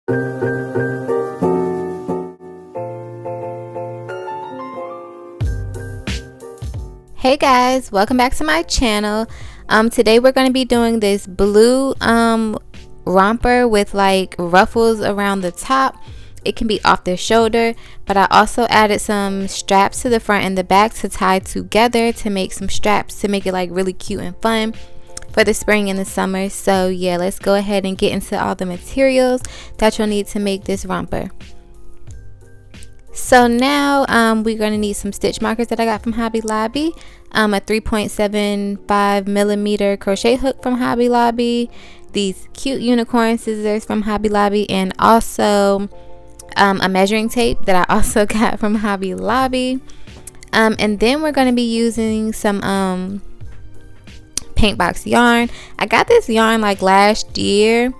Hey guys, welcome back to my channel. Today we're going to be doing this blue romper with like ruffles around the top. It can be off the shoulder, but I also added some straps to the front and the back to tie together to make some straps to make it like really cute and fun for the spring and the summer. So yeah, let's go ahead and get into all the materials that you'll need to make this romper. So now we're going to need some stitch markers that I got from Hobby Lobby, a 3.75 millimeter crochet hook from Hobby Lobby, these cute unicorn scissors from Hobby Lobby, and also a measuring tape that I also got from Hobby Lobby. And then we're going to be using some paint box yarn. I got this yarn like last year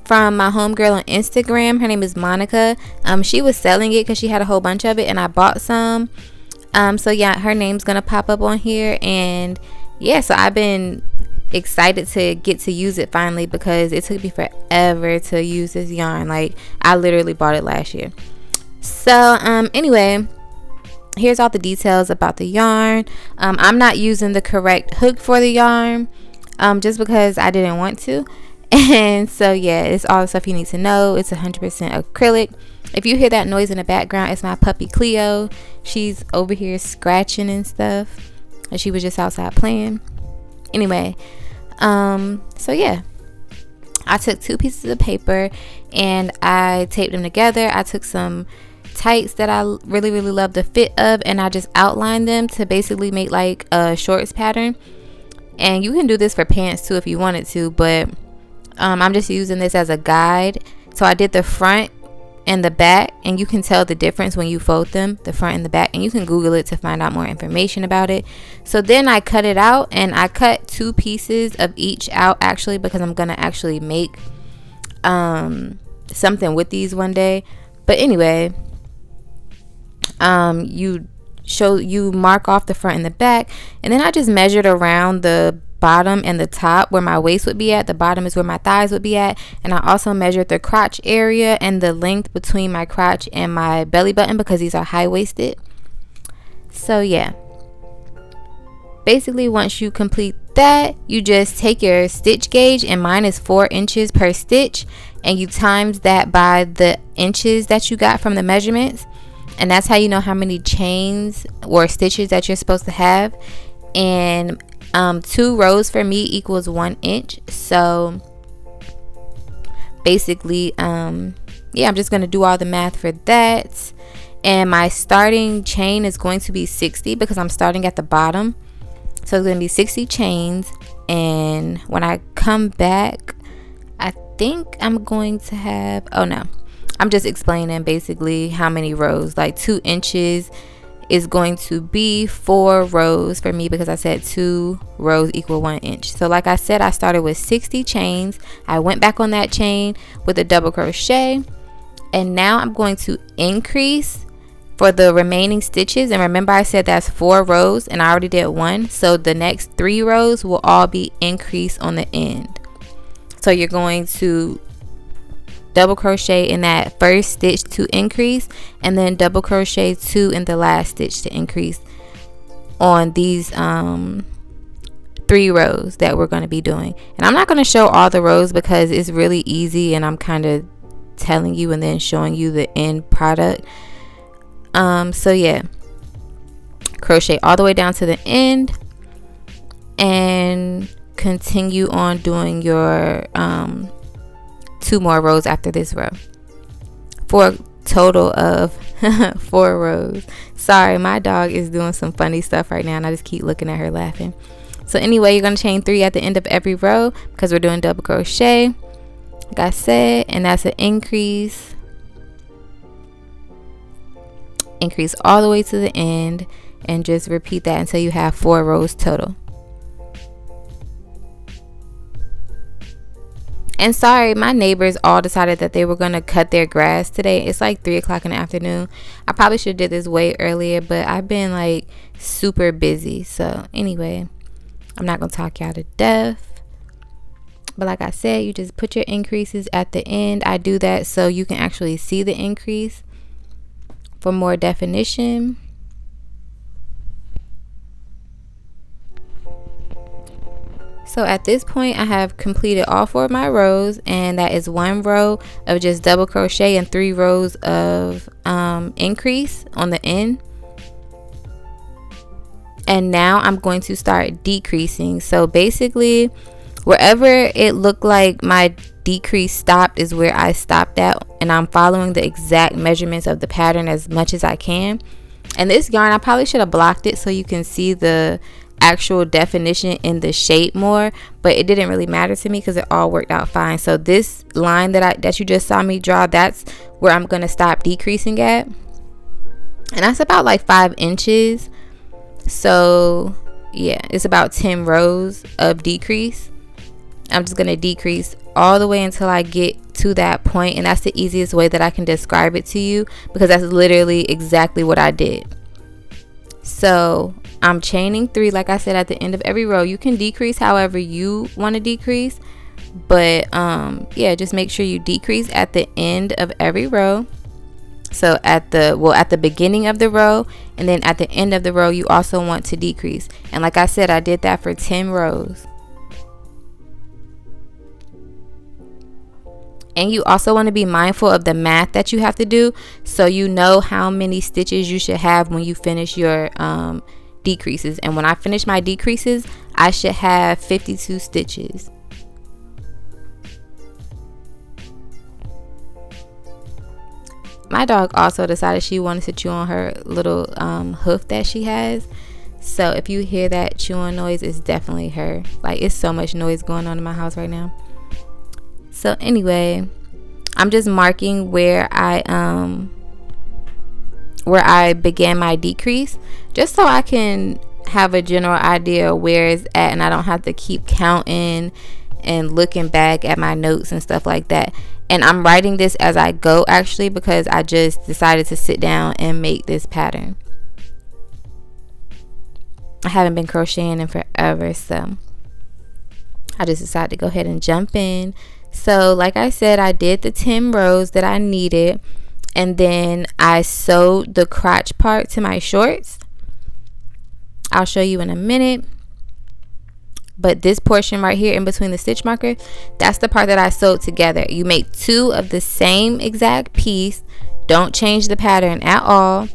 from my homegirl on Instagram. Her name is Monica. She was selling it because she had a whole bunch of it, and I bought some. So yeah, her name's gonna pop up on here, and yeah, so I've been excited to get to use it finally because it took me forever to use this yarn. Like, I literally bought it last year. So anyway, here's all the details about the yarn. I'm not using the correct hook for the yarn just because I didn't want to. And so yeah, it's all the stuff you need to know. It's 100% acrylic. If you hear that noise in the background, it's my puppy Cleo. She's over here scratching and stuff, and she was just outside playing. Anyway, so yeah, I took 2 pieces of paper and I taped them together. I took some tights that I really love the fit of, and I just outlined them to basically make like a shorts pattern. And you can do this for pants too if you wanted to, but I'm just using this as a guide. So I did the front and the back, and you can tell the difference when you fold them, the front and the back, and you can Google it to find out more information about it. So then I cut it out, and I cut 2 pieces of each out actually, because I'm gonna actually make something with these one day. But anyway, you mark off the front and the back, and then I just measured around the bottom and the top where my waist would be at. The bottom is where my thighs would be at, and I also measured the crotch area and the length between my crotch and my belly button because these are high-waisted. So yeah, basically once you complete that, you just take your stitch gauge, and mine is 4 inches per stitch, and you times that by the inches that you got from the measurements, and that's how you know how many chains or stitches that you're supposed to have. And 2 rows for me equals 1 inch. So basically yeah, I'm just gonna do all the math for that. And my starting chain is going to be 60 because I'm starting at the bottom, so it's gonna be 60 chains. And when I come back, I think I'm going to have, oh no, I'm just explaining basically how many rows. Like 2 inches is going to be 4 rows for me because I said 2 rows equal 1 inch. So like I said, I started with 60 chains. I went back on that chain with a double crochet, and now I'm going to increase for the remaining stitches. And remember, I said that's 4 rows and I already did 1, so the next 3 rows will all be increased on the end. So you're going to double crochet in that first stitch to increase, and then double crochet 2 in the last stitch to increase on these 3 rows that we're going to be doing. And I'm not going to show all the rows because it's really easy, and I'm kind of telling you and then showing you the end product. So yeah, crochet all the way down to the end and continue on doing your 2 more rows after this row for a total of 4 rows. Sorry, my dog is doing some funny stuff right now, and I just keep looking at her laughing. So anyway, you're going to chain 3 at the end of every row because we're doing double crochet, like I said, and that's an increase all the way to the end, and just repeat that until you have 4 rows total. And sorry, my neighbors all decided that they were going to cut their grass today. It's like 3 o'clock in the afternoon. I probably should have did this way earlier, but I've been like super busy. So anyway, I'm not going to talk y'all to death. But like I said, you just put your increases at the end. I do that so you can actually see the increase for more definition. So at this point, I have completed all 4 of my rows, and that is 1 row of just double crochet and 3 rows of increase on the end. And now I'm going to start decreasing. So basically, wherever it looked like my decrease stopped is where I stopped at, and I'm following the exact measurements of the pattern as much as I can. And this yarn, I probably should have blocked it so you can see the actual definition in the shape more, but it didn't really matter to me because it all worked out fine. So this line that you just saw me draw, that's where I'm going to stop decreasing at, and that's about like 5 inches. So yeah, it's about 10 rows of decrease. I'm just going to decrease all the way until I get to that point, and that's the easiest way that I can describe it to you, because that's literally exactly what I did. So I'm chaining 3, like I said, at the end of every row. You can decrease however you want to decrease, but yeah, just make sure you decrease at the end of every row. So at the beginning of the row, and then at the end of the row you also want to decrease. And like I said, I did that for 10 rows. And you also want to be mindful of the math that you have to do, so you know how many stitches you should have when you finish your decreases. And when I finish my decreases, I should have 52 stitches. My dog also decided she wanted to chew on her little hoof that she has. So if you hear that chewing noise, it's definitely her. Like, it's so much noise going on in my house right now. So anyway, I'm just marking where I began my decrease, just so I can have a general idea where it's at, and I don't have to keep counting and looking back at my notes and stuff like that. And I'm writing this as I go, actually, because I just decided to sit down and make this pattern. I haven't been crocheting in forever, so I just decided to go ahead and jump in. So like I said, I did the 10 rows that I needed, and then I sewed the crotch part to my shorts. I'll show you in a minute. But this portion right here in between the stitch marker, that's the part that I sewed together. You make 2 of the same exact piece, don't change the pattern at all,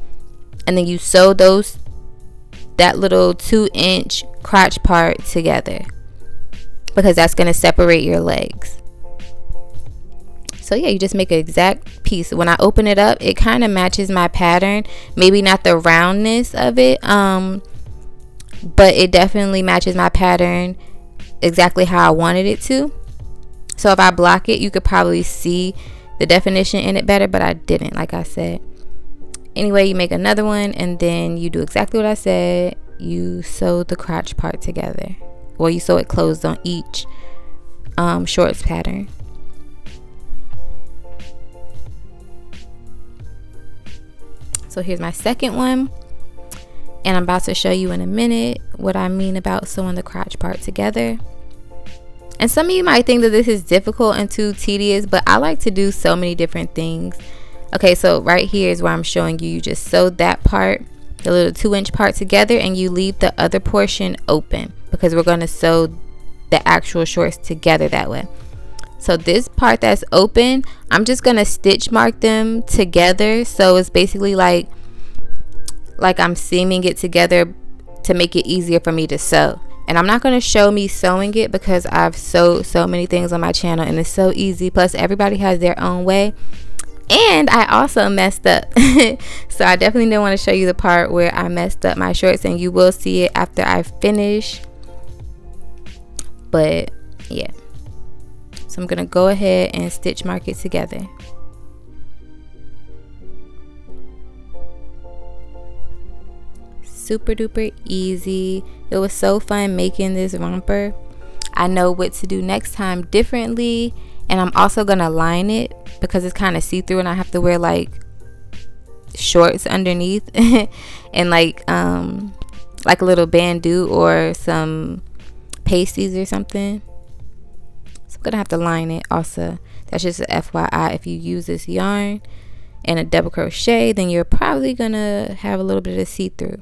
and then you sew that little 2-inch crotch part together, because that's going to separate your legs. So yeah, you just make an exact piece. When I open it up, it kind of matches my pattern. Maybe not the roundness of it, but it definitely matches my pattern exactly how I wanted it to. So if I block it, you could probably see the definition in it better, but I didn't, like I said. Anyway, you make another one, and then you do exactly what I said. You sew the crotch part together. Well, you sew it closed on each shorts pattern. So here's my second one, and I'm about to show you in a minute what I mean about sewing the crotch part together. And some of you might think that this is difficult and too tedious, but I like to do so many different things. Okay, so right here is where I'm showing you. You just sew that part, the little 2-inch part, together, and you leave the other portion open, because we're going to sew the actual shorts together that way. So this part that's open, I'm just going to stitch mark them together. So it's basically like I'm seaming it together to make it easier for me to sew. And I'm not going to show me sewing it, because I've sewed so many things on my channel and it's so easy. Plus everybody has their own way. And I also messed up. So I definitely didn't want to show you the part where I messed up my shorts, and you will see it after I finish. But yeah. So I'm going to go ahead and stitch mark it together. Super duper easy. It was so fun making this romper. I know what to do next time differently, and I'm also going to line it because it's kind of see-through and I have to wear like shorts underneath and like a little bandeau or some pasties or something. gonna have to line it also. That's just a FYI. If you use this yarn and a double crochet, then you're probably gonna have a little bit of see-through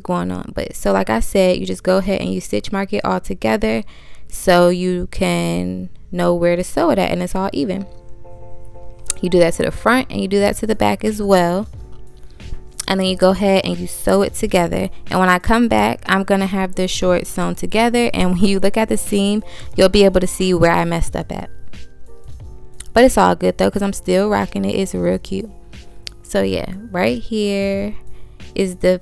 going on. But so like I said, you just go ahead and you stitch mark it all together so you can know where to sew it at and it's all even. You do that to the front and you do that to the back as well, and then you go ahead and you sew it together. And when I come back, I'm gonna have the shorts sewn together, and when you look at the seam, you'll be able to see where I messed up at. But it's all good though, because I'm still rocking it. It's real cute. So yeah, right here is the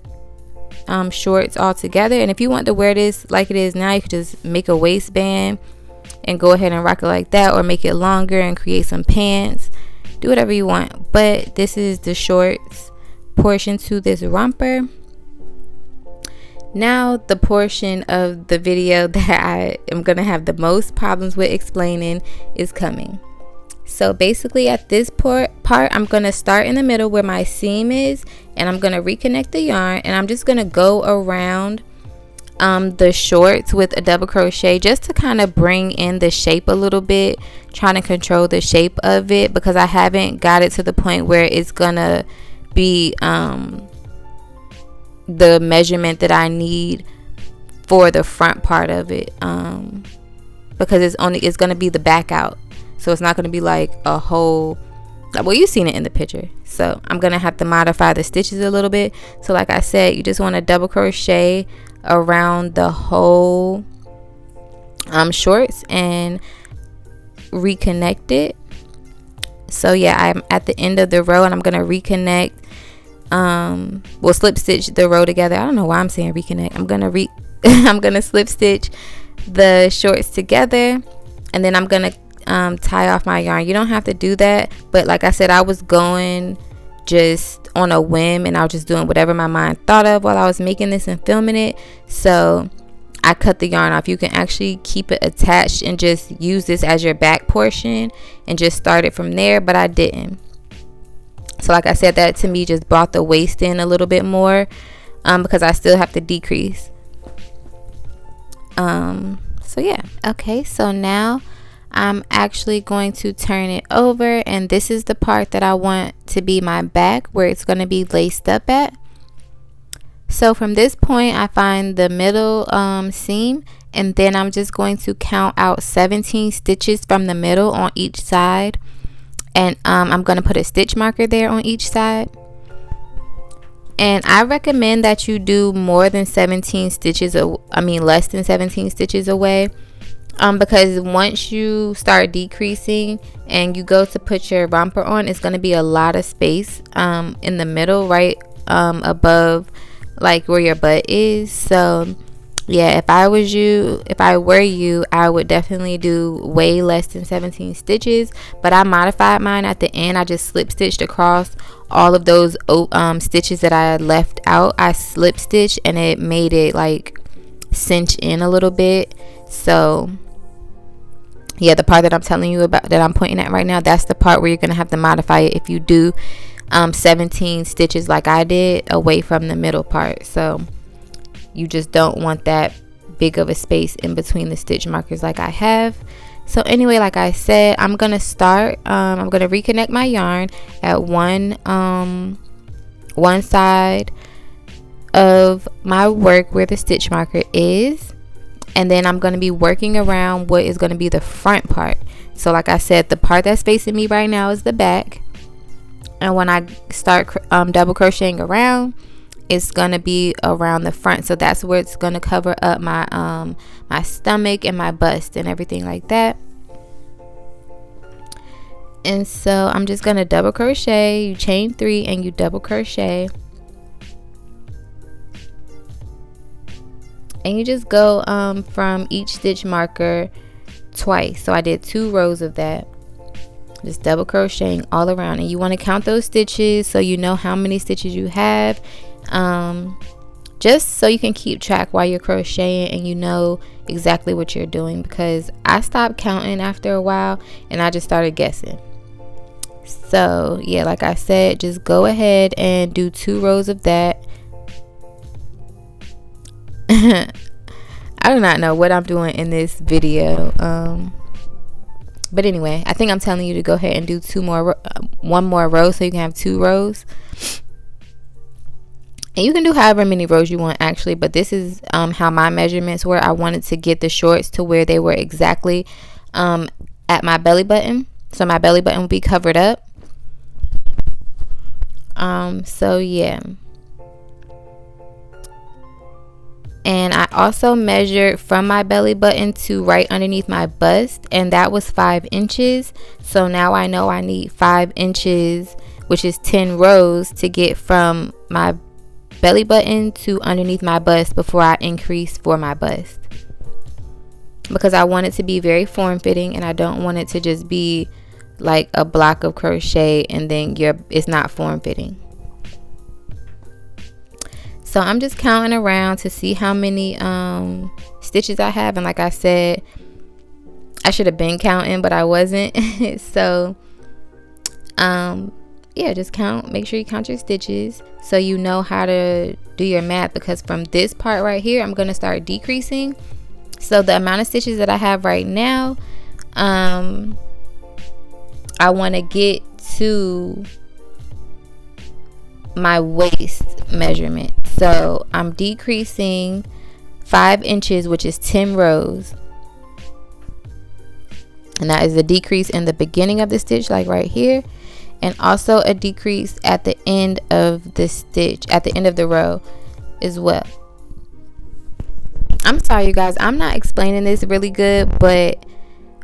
shorts all together. And if you want to wear this like it is now, you could just make a waistband and go ahead and rock it like that, or make it longer and create some pants. Do whatever you want. But this is the shorts portion to this romper. Now the portion of the video that I am gonna have the most problems with explaining is coming. So basically at this part I'm gonna start in the middle where my seam is, and I'm gonna reconnect the yarn, and I'm just gonna go around the shorts with a double crochet just to kind of bring in the shape a little bit, trying to control the shape of it, because I haven't got it to the point where it's gonna be the measurement that I need for the front part of it, because it's gonna be the back out, so it's not gonna be like a whole, well, you've seen it in the picture. So I'm gonna have to modify the stitches a little bit. So like I said, you just want to double crochet around the whole shorts and reconnect it. So yeah, I'm at the end of the row and I'm gonna reconnect, well, slip stitch the row together. I don't know why I'm saying reconnect. I'm gonna slip stitch the shorts together, and then I'm gonna tie off my yarn. You don't have to do that, but like I said, I was going just on a whim, and I was just doing whatever my mind thought of while I was making this and filming it. So I cut the yarn off. You can actually keep it attached and just use this as your back portion and just start it from there, but I didn't. So like I said, that to me just brought the waist in a little bit more, because I still have to decrease. So yeah. Okay, so now I'm actually going to turn it over, and this is the part that I want to be my back, where it's going to be laced up at. So from this point, I find the middle seam, and then I'm just going to count out 17 stitches from the middle on each side, and I'm going to put a stitch marker there on each side. And I recommend that you do more than 17 stitches, less than 17 stitches away. Because once you start decreasing and you go to put your romper on, it's going to be a lot of space in the middle, right above like where your butt is. So yeah, if I were you, I would definitely do way less than 17 stitches. But I modified mine at the end. I just slip stitched across all of those stitches that I left out. I slip stitched, and it made it like cinch in a little bit. So yeah, the part that I'm telling you about, that I'm pointing at right now, that's the part where you're gonna have to modify it if you do 17 stitches like I did away from the middle part. So you just don't want that big of a space in between the stitch markers like I have. So anyway, like I said, I'm gonna start, I'm gonna reconnect my yarn at one side of my work where the stitch marker is, and then I'm going to be working around what is going to be the front part. So like I said, the part that's facing me right now is the back, and when I start double crocheting around, it's going to be around the front. So that's where it's going to cover up my my stomach and my bust and everything like that. And so I'm just going to double crochet, you chain 3 and you double crochet, and you just go from each stitch marker twice. So I did 2 rows of that, just double crocheting all around, and you want to count those stitches so you know how many stitches you have, just so you can keep track while you're crocheting and you know exactly what you're doing, because I stopped counting after a while and I just started guessing. So yeah, like I said, just go ahead and do 2 rows of that. I do not know what I'm doing in this video. But anyway, I think I'm telling you to go ahead and do one more row so you can have 2 rows. And you can do however many rows you want actually, but this is how my measurements were. I wanted to get the shorts to where they were exactly at my belly button, so my belly button would be covered up. So yeah. And I also measured from my belly button to right underneath my bust, and that was 5 inches. So now I know I need 5 inches, which is 10 rows, to get from my belly button to underneath my bust before I increase for my bust, because I want it to be very form-fitting, and I don't want it to just be like a block of crochet and then it's not form-fitting. So I'm just counting around to see how many stitches I have, and like I said, I should have been counting, but I wasn't. So yeah, just count. Make sure you count your stitches so you know how to do your math, because from this part right here I'm going to start decreasing. So the amount of stitches that I have right now, I want to get to my waist measurement. So I'm decreasing 5 inches, which is 10 rows, and that is a decrease in the beginning of the stitch, like right here, and also a decrease at the end of the stitch, at the end of the row as well. I'm sorry you guys, I'm not explaining this really good, but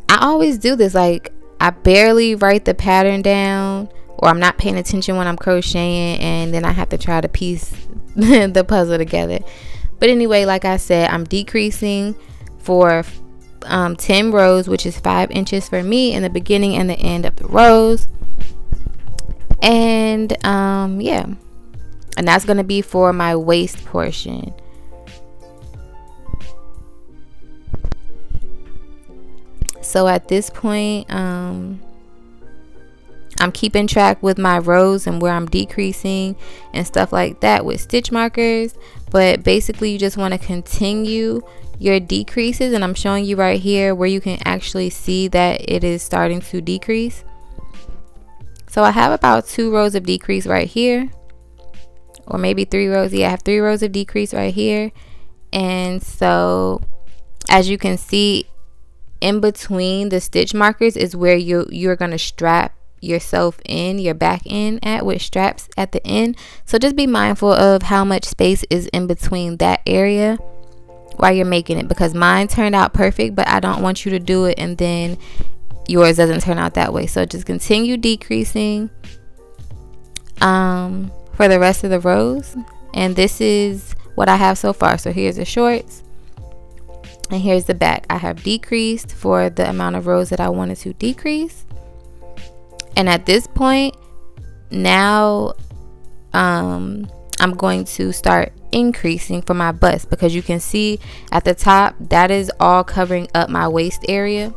I always do this. Like, I barely write the pattern down, or I'm not paying attention when I'm crocheting, and then I have to try to piece the puzzle together. But anyway, like I said, I'm decreasing for 10 rows, which is 5 inches for me in the beginning and the end of the rows. And yeah, and that's going to be for my waist portion. So at this point, I'm keeping track with my rows and where I'm decreasing and stuff like that with stitch markers. But basically you just want to continue your decreases, and I'm showing you right here where you can actually see that it is starting to decrease. So I have about 2 rows of decrease right here, or maybe 3 rows. Yeah, I have 3 rows of decrease right here. And so as you can see, in between the stitch markers is where you're going to strap yourself in, your back end at, with straps at the end. So just be mindful of how much space is in between that area while you're making it, because mine turned out perfect, but I don't want you to do it and then yours doesn't turn out that way. So just continue decreasing for the rest of the rows. And this is what I have so far. So here's the shorts and here's the back. I have decreased for the amount of rows that I wanted to decrease. And at this point now, I'm going to start increasing for my bust, because you can see at the top that is all covering up my waist area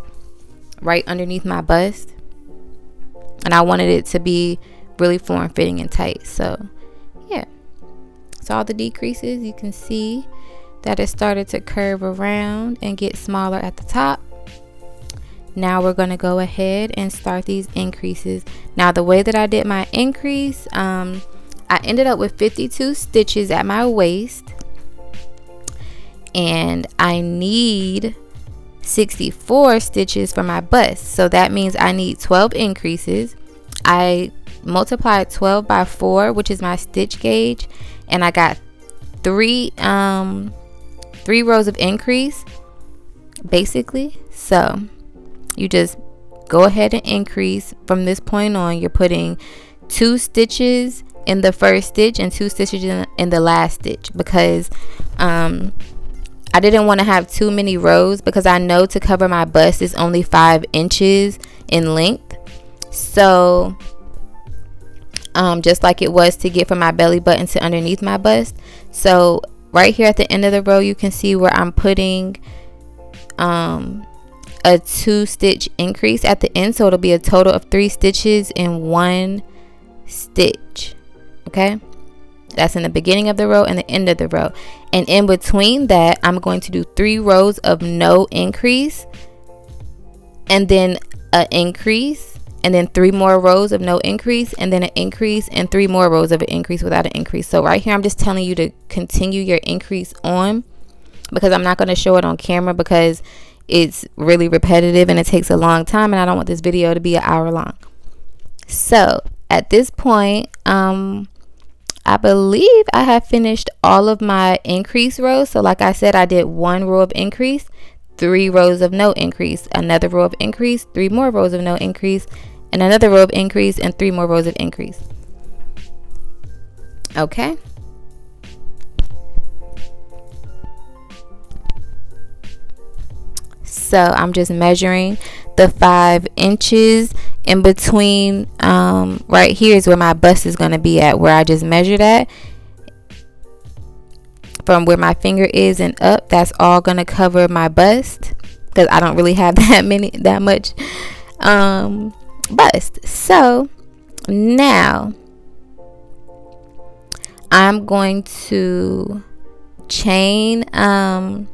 right underneath my bust, and I wanted it to be really form-fitting and tight. So yeah, so all the decreases, you can see that it started to curve around and get smaller at the top. Now we're going to go ahead and start these increases. Now the way that I did my increase, I ended up with 52 stitches at my waist, and I need 64 stitches for my bust. So that means I need 12 increases. I multiplied 12 by 4, which is my stitch gauge, and I got 3 rows of increase basically. So you just go ahead and increase from this point on. You're putting 2 stitches in the first stitch and 2 stitches in the last stitch, because I didn't want to have too many rows, because I know to cover my bust is only 5 inches in length. So just like it was to get from my belly button to underneath my bust. So right here at the end of the row, you can see where I'm putting a 2 stitch increase at the end. So it'll be a total of 3 stitches in 1 stitch. Okay, that's in the beginning of the row and the end of the row. And in between that, I'm going to do 3 rows of no increase, and then an increase, and then 3 more rows of no increase, and then an increase, and 3 more rows of an increase without an increase. So right here I'm just telling you to continue your increase on, because I'm not going to show it on camera because it's really repetitive and it takes a long time, and I don't want this video to be an hour long. So at this point, I believe I have finished all of my increase rows. So like I said, I did 1 row of increase, 3 rows of no increase, another row of increase, 3 more rows of no increase, and another row of increase, and 3 more rows of increase. Okay. So I'm just measuring the 5 inches in between. Right here is where my bust is going to be at, where I just measured at. From where my finger is and up, that's all going to cover my bust, because I don't really have that much bust. So now I'm going to chain, I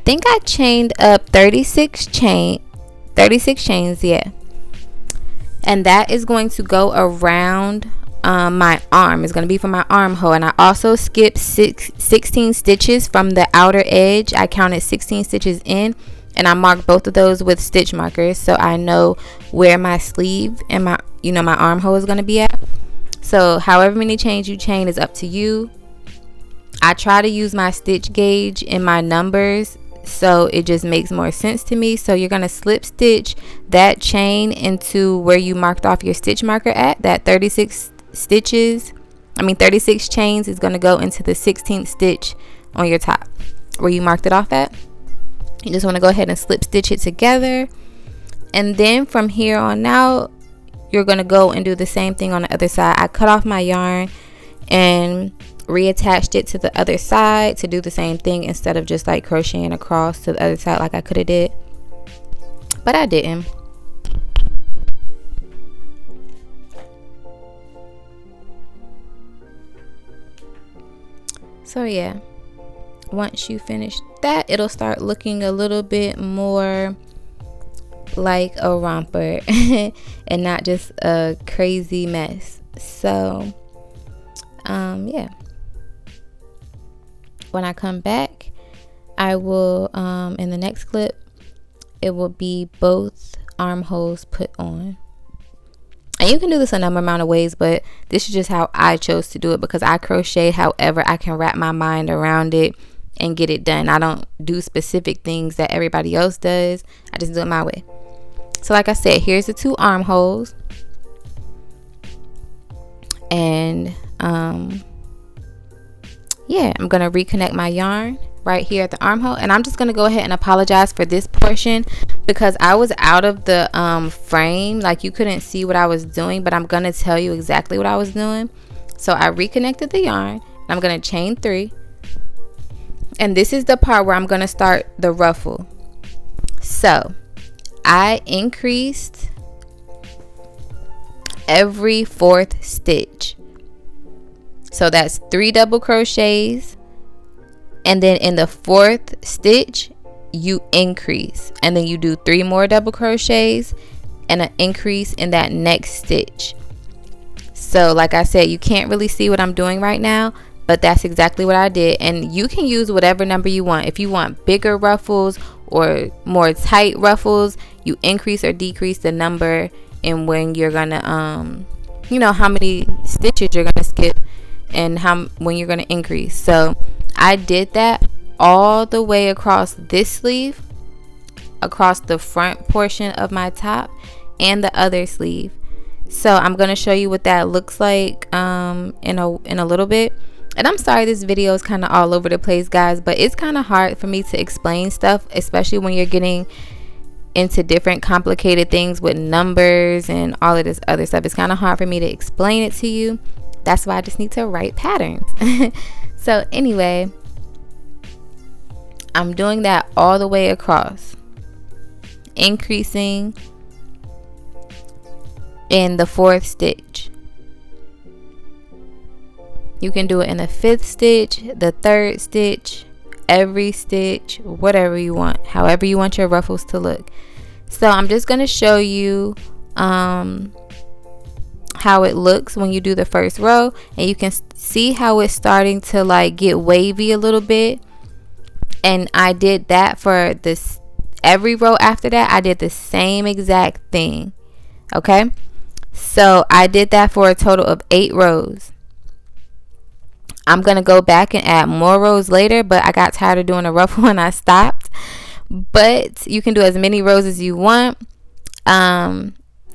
think I chained up 36 chains, yeah. And that is going to go around my arm. It's going to be for my armhole. And I also skipped 16 stitches from the outer edge. I counted 16 stitches in, and I marked both of those with stitch markers, so I know where my sleeve and my armhole is going to be at. So however many chains you chain is up to you. I try to use my stitch gauge in my numbers, so it just makes more sense to me. So you're going to slip stitch that chain into where you marked off your stitch marker at. That 36 chains is going to go into the 16th stitch on your top where you marked it off at. You just want to go ahead and slip stitch it together, and then from here on out you're going to go and do the same thing on the other side. I cut off my yarn and reattached it to the other side to do the same thing, instead of just like crocheting across to the other side like I could have did, but I didn't. So yeah, once you finish that, it'll start looking a little bit more like a romper and not just a crazy mess. So yeah, when I come back, I will in the next clip, it will be both armholes put on. And you can do this a number amount of ways, but this is just how I chose to do it, because I crochet however I can wrap my mind around it and get it done. I don't do specific things that everybody else does. I just do it my way. So like I said, here's the 2 armholes, and yeah, I'm gonna reconnect my yarn right here at the armhole, and I'm just gonna go ahead and apologize for this portion because I was out of the frame, like you couldn't see what I was doing, but I'm gonna tell you exactly what I was doing. So I reconnected the yarn, and I'm gonna chain 3, and this is the part where I'm gonna start the ruffle. So I increased every 4th stitch, so that's 3 double crochets, and then in the 4th stitch you increase, and then you do 3 more double crochets and an increase in that next stitch. So like I said, you can't really see what I'm doing right now, but that's exactly what I did. And you can use whatever number you want. If you want bigger ruffles or more tight ruffles, you increase or decrease the number and when you're gonna how many stitches you're gonna skip and when you're gonna increase. So I did that all the way across this sleeve, across the front portion of my top, and the other sleeve. So I'm gonna show you what that looks like in a little bit. And I'm sorry this video is kind of all over the place, guys, but it's kind of hard for me to explain stuff, especially when you're getting into different complicated things with numbers and all of this other stuff. It's kind of hard for me to explain it to you. That's why I just need to write patterns. So anyway, I'm doing that all the way across, increasing in the 4th stitch. You can do it in the 5th stitch, the 3rd stitch, every stitch, whatever you want, however you want your ruffles to look. So I'm just going to show you how it looks when you do the first row, and you can see how it's starting to like get wavy a little bit. And I did that for this every row after that. I did the same exact thing. Okay, so I did that for a total of 8 rows. I'm gonna go back and add more rows later, but I got tired of doing a ruffle and I stopped. But you can do as many rows as you want.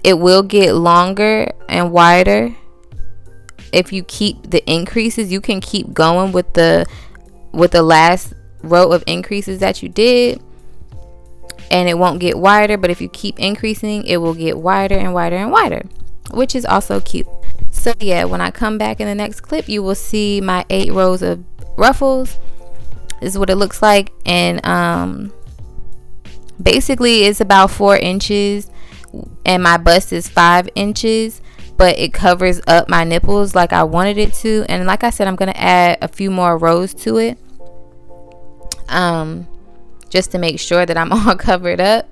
It will get longer and wider if you keep the increases. You can keep going with the last row of increases that you did, and it won't get wider. But if you keep increasing, it will get wider and wider and wider, which is also cute. So yeah, when I come back in the next clip, you will see my 8 rows of ruffles. This is what it looks like. And basically it's about 4 inches, and my bust is 5 inches, but it covers up my nipples like I wanted it to. And like I said, I'm gonna add a few more rows to it, just to make sure that I'm all covered up.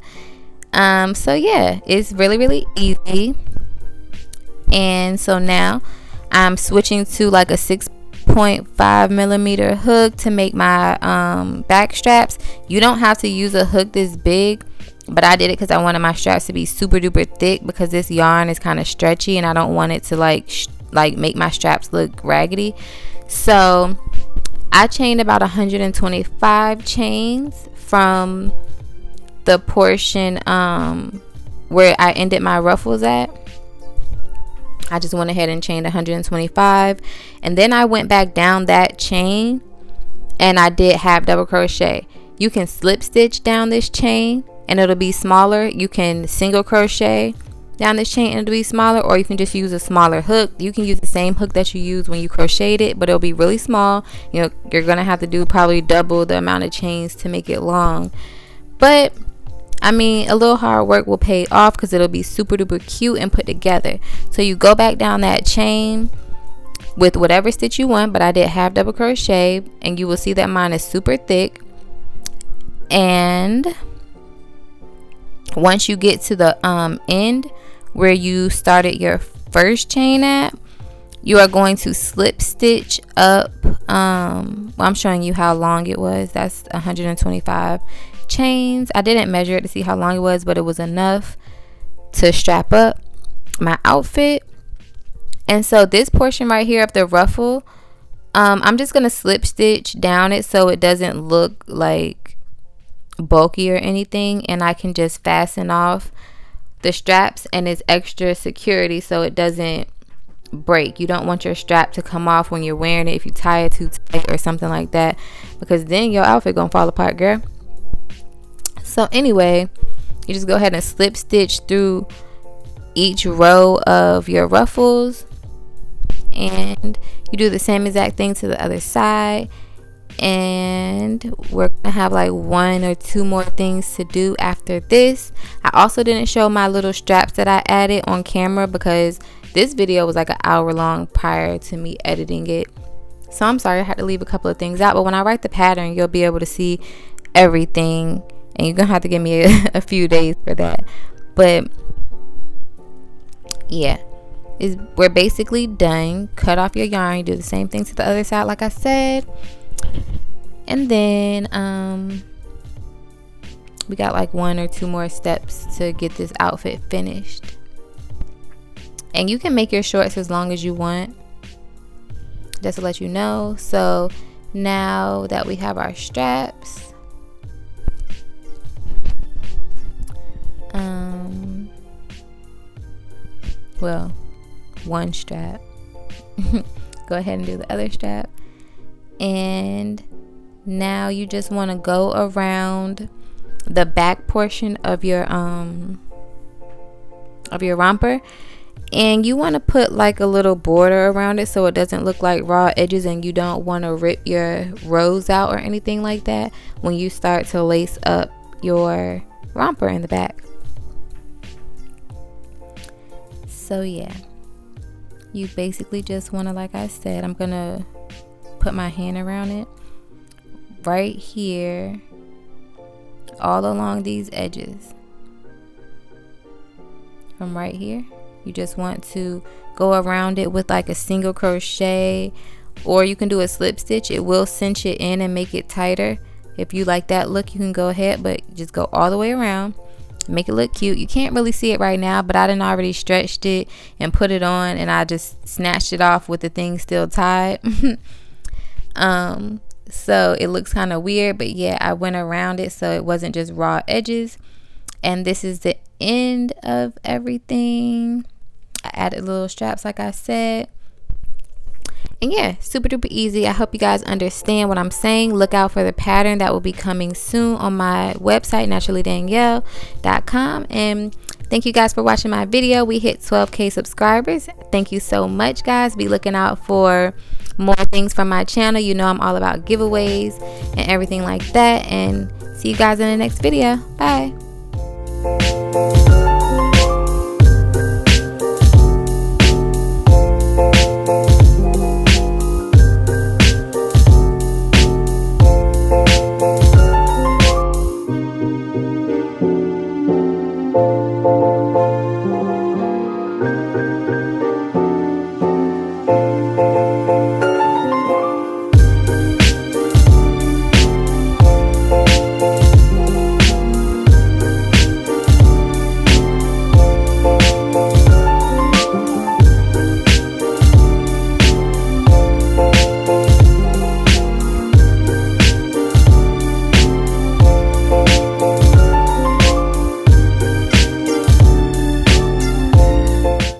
So yeah, it's really easy. And so now I'm switching to like a 6.5 millimeter hook to make my back straps. You don't have to use a hook this big, but I did it because I wanted my straps to be super duper thick, because this yarn is kind of stretchy and I don't want it to like make my straps look raggedy. So I chained about 125 chains from the portion where I ended my ruffles at. I just went ahead and chained 125, and then I went back down that chain and I did half double crochet. You can slip stitch down this chain and it'll be smaller. You can single crochet down this chain and it'll be smaller, or you can just use a smaller hook. You can use the same hook that you used when you crocheted it, but it'll be really small. You know, you're gonna have to do probably double the amount of chains to make it long, but I mean, a little hard work will pay off because it'll be super duper cute and put together. So you go back down that chain with whatever stitch you want, but I did half double crochet, and you will see that mine is super thick. And once you get to the end where you started your first chain at, you are going to slip stitch up. I'm showing you how long it was. That's 125 chains. I didn't measure it to see how long it was, but it was enough to strap up my outfit. And so this portion right here of the ruffle, I'm just gonna slip stitch down it so it doesn't look like bulky or anything, and I can just fasten off the straps, and it's extra security so it doesn't break. You don't want your strap to come off when you're wearing it if you tie it too tight or something like that, because then your outfit gonna fall apart, girl. So anyway, you just go ahead and slip stitch through each row of your ruffles, and you do the same exact thing to the other side. And we're gonna have like 1 or 2 more things to do after this. I also didn't show my little straps that I added on camera because this video was like an hour long prior to me editing it, so I'm sorry I had to leave a couple of things out. But when I write the pattern, you'll be able to see everything, and you're gonna have to give me a few days for that. But yeah, we're basically done. Cut off your yarn, you do the same thing to the other side like I said, and then we got like 1 or 2 more steps to get this outfit finished. And you can make your shorts as long as you want, just to let you know. So now that we have our straps, well, one strap, go ahead and do the other strap. And now you just want to go around the back portion of your romper, and you want to put like a little border around it so it doesn't look like raw edges, and you don't want to rip your rows out or anything like that when you start to lace up your romper in the back. So yeah, you basically just want to, like I said, I'm gonna put my hand around it right here all along these edges. from right here. You just want to go around it with like a single crochet, or you can do a slip stitch. It will cinch it in and make it tighter. If you like that look, you can go ahead, but just go all the way around, make it look cute. You can't really see it right now, but I done already stretched it and put it on, and I just snatched it off with the thing still tied. So it looks kind of weird, but yeah, I went around it so it wasn't just raw edges. And this is the end of everything. I added little straps like I said. And yeah, super duper easy. I hope you guys understand what I'm saying. Look out for the pattern that will be coming soon on my website, naturallydanielle.com. And thank you guys for watching my video. We hit 12K subscribers. Thank you so much, guys. Be looking out for more things from my channel. You know I'm all about giveaways and everything like that. And see you guys in the next video. Bye. Thank you.